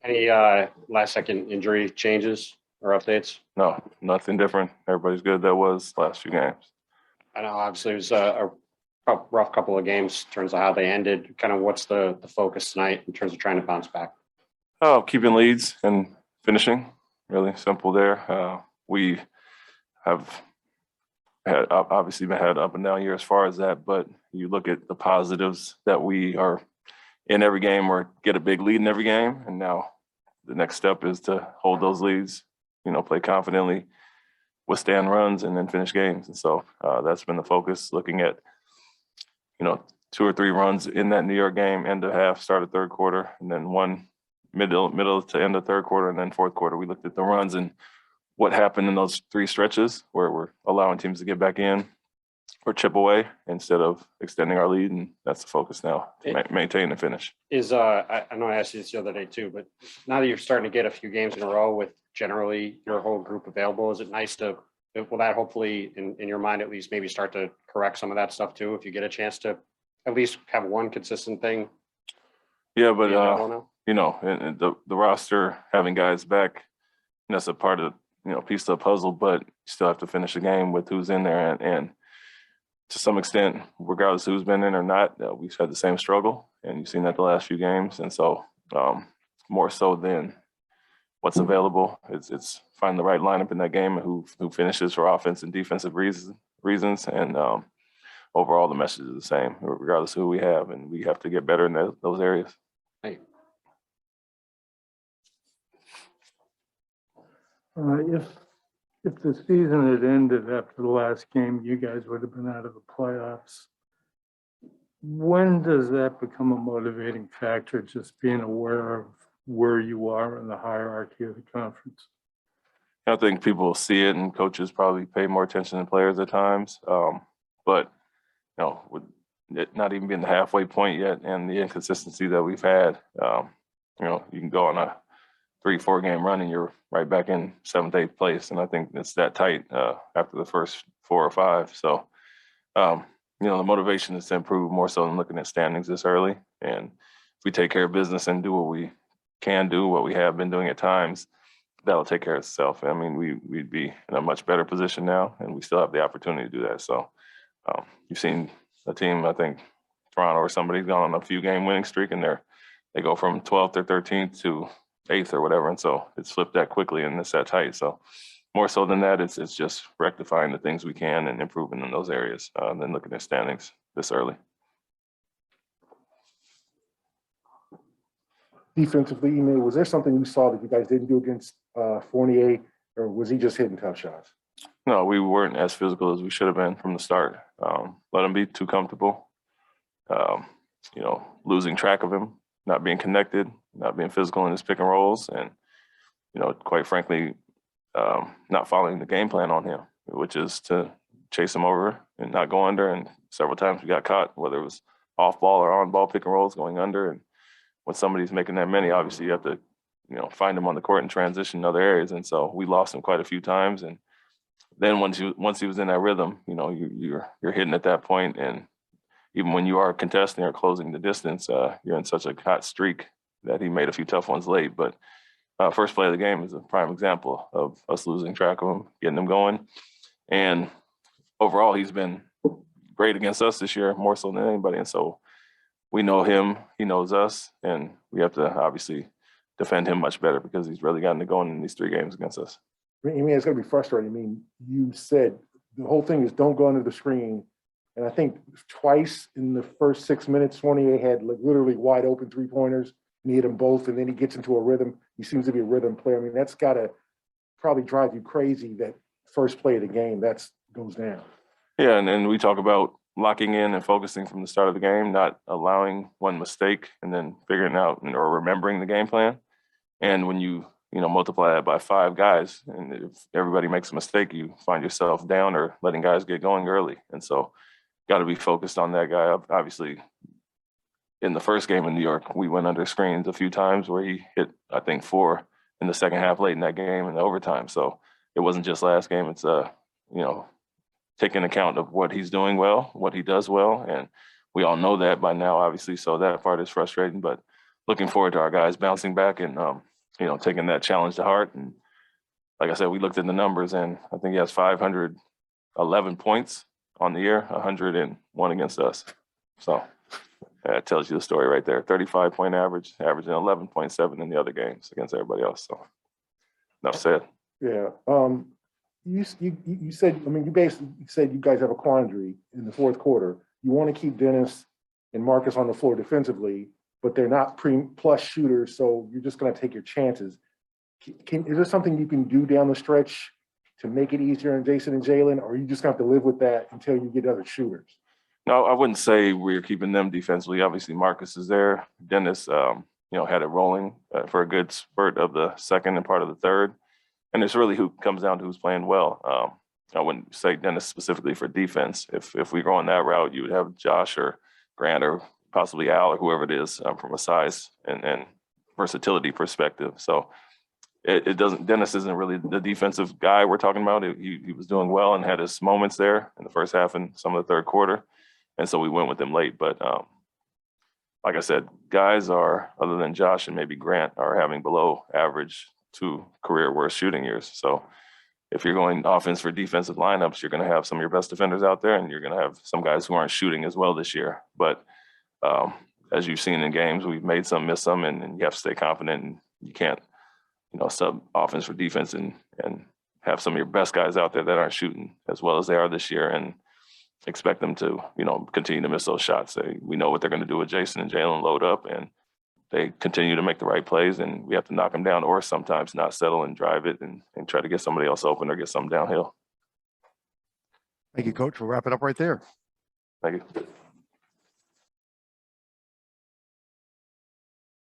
Any last-second injury changes or updates? No, nothing different. Everybody's good. That was last few games. I know obviously it was a rough couple of games in terms of how they ended. Kind of what's the focus tonight in terms of trying to bounce back? Oh, keeping leads and finishing. Really simple there. We have had obviously had up and down year as far as that, but you look at the positives that we are in every game or get a big lead in every game. And now the next step is to hold those leads, play confidently, withstand runs, and then finish games. And so that's been the focus, looking at, 2 or 3 runs in that New York game, end of half, start of third quarter, and then one middle to end of third quarter, and then fourth quarter. We looked at the runs and what happened in those 3 stretches where we're allowing teams to get back in or chip away instead of extending our lead, and that's the focus now, to maintain and finish. I know I asked you this the other day too, but now that you're starting to get a few games in a row with generally your whole group available, is it nice will that hopefully in your mind at least maybe start to correct some of that stuff too, if you get a chance to at least have one consistent thing? Yeah, but and the roster, having guys back, that's a part of piece of the puzzle, but you still have to finish the game with who's in there, and to some extent, regardless of who's been in or not, we've had the same struggle, and you've seen that the last few games. And so more so than what's available, it's finding the right lineup in that game and who finishes for offense and defensive reasons. And overall, the message is the same, regardless of who we have, and we have to get better in those areas. Hey. If the season had ended after the last game, you guys would have been out of the playoffs. When does that become a motivating factor, just being aware of where you are in the hierarchy of the conference? I think people see it, and coaches probably pay more attention than players at times. But with it not even being the halfway point yet, and the inconsistency that we've had, you can go on a 3-4 game run and you're right back in 7th, 8th place. And I think it's that tight after the first 4 or 5. So, the motivation is to improve more so than looking at standings this early. And if we take care of business and do what we can do, what we have been doing at times, that'll take care of itself. I mean, we'd be in a much better position now, and we still have the opportunity to do that. So you've seen a team, I think Toronto or somebody's gone on a few game winning streak, and they go from 12th or 13th to 8th or whatever. And so it's flipped that quickly, and it's that tight. So more so than that, it's just rectifying the things we can and improving in those areas than looking at standings this early. Defensively, Ime, was there something you saw that you guys didn't do against Fournier, or was he just hitting tough shots? No, we weren't as physical as we should have been from the start. Let him be too comfortable, losing track of him, not being connected, not being physical in his pick and rolls, and, quite frankly, not following the game plan on him, which is to chase him over and not go under. And several times we got caught, whether it was off ball or on ball pick and rolls going under. And when somebody's making that many, obviously you have to, find him on the court and transition in other areas. And so we lost him quite a few times. And then once he was in that rhythm, you're hitting at that point. And even when you are contesting or closing the distance, you're in such a hot streak that he made a few tough ones late. But first play of the game is a prime example of us losing track of him, getting him going. And overall, he's been great against us this year, more so than anybody. And so we know him, he knows us, and we have to obviously defend him much better because he's really gotten it going in these 3 games against us. I mean, it's going to be frustrating. I mean, you said the whole thing is don't go under the screen. And I think twice in the first 6 minutes, Fournier had literally wide open 3-pointers, and he hit them both, and then he gets into a rhythm. He seems to be a rhythm player. I mean, that's got to probably drive you crazy, that first play of the game, that goes down. Yeah, and we talk about locking in and focusing from the start of the game, not allowing one mistake and then figuring out or remembering the game plan. And when you multiply that by 5 guys, and if everybody makes a mistake, you find yourself down or letting guys get going early. And so got to be focused on that guy. Obviously, in the first game in New York, we went under screens a few times where he hit, I think, 4 in the second half late in that game in the overtime. So it wasn't just last game. It's, taking account of what he's doing well, what he does well. And we all know that by now, obviously. So that part is frustrating, but looking forward to our guys bouncing back and taking that challenge to heart. And like I said, we looked at the numbers, and I think he has 511 points on the year, 101 against us. So that tells you the story right there. 35-point average, averaging 11.7 in the other games against everybody else. So enough said. Yeah. You said, I mean, you basically said you guys have a quandary in the fourth quarter. You want to keep Dennis and Marcus on the floor defensively, but they're not plus shooters, so you're just going to take your chances. Is there something you can do down the stretch to make it easier on Jason and Jalen, or are you just going to have to live with that until you get other shooters? No, I wouldn't say we're keeping them defensively. Obviously, Marcus is there. Dennis, had it rolling for a good spurt of the second and part of the third. And it's really who comes down to who's playing well. I wouldn't say Dennis specifically for defense. If we go on that route, you would have Josh or Grant or possibly Al or whoever it is from a size and versatility perspective. So it doesn't. Dennis isn't really the defensive guy we're talking about. He was doing well and had his moments there in the first half and some of the third quarter, and so we went with him late. But like I said, guys are, other than Josh and maybe Grant, are having below average to career worst shooting years. So if you're going offense for defensive lineups, you're going to have some of your best defenders out there, and you're going to have some guys who aren't shooting as well this year. But as you've seen in games, we've made some, miss some, and you have to stay confident. And you can't, sub offense for defense and have some of your best guys out there that aren't shooting as well as they are this year and expect them to, continue to miss those shots. We know what they're going to do with Jason and Jalen, load up, and they continue to make the right plays, and we have to knock them down or sometimes not settle and drive it and try to get somebody else open or get something downhill. Thank you, Coach. We'll wrap it up right there. Thank you.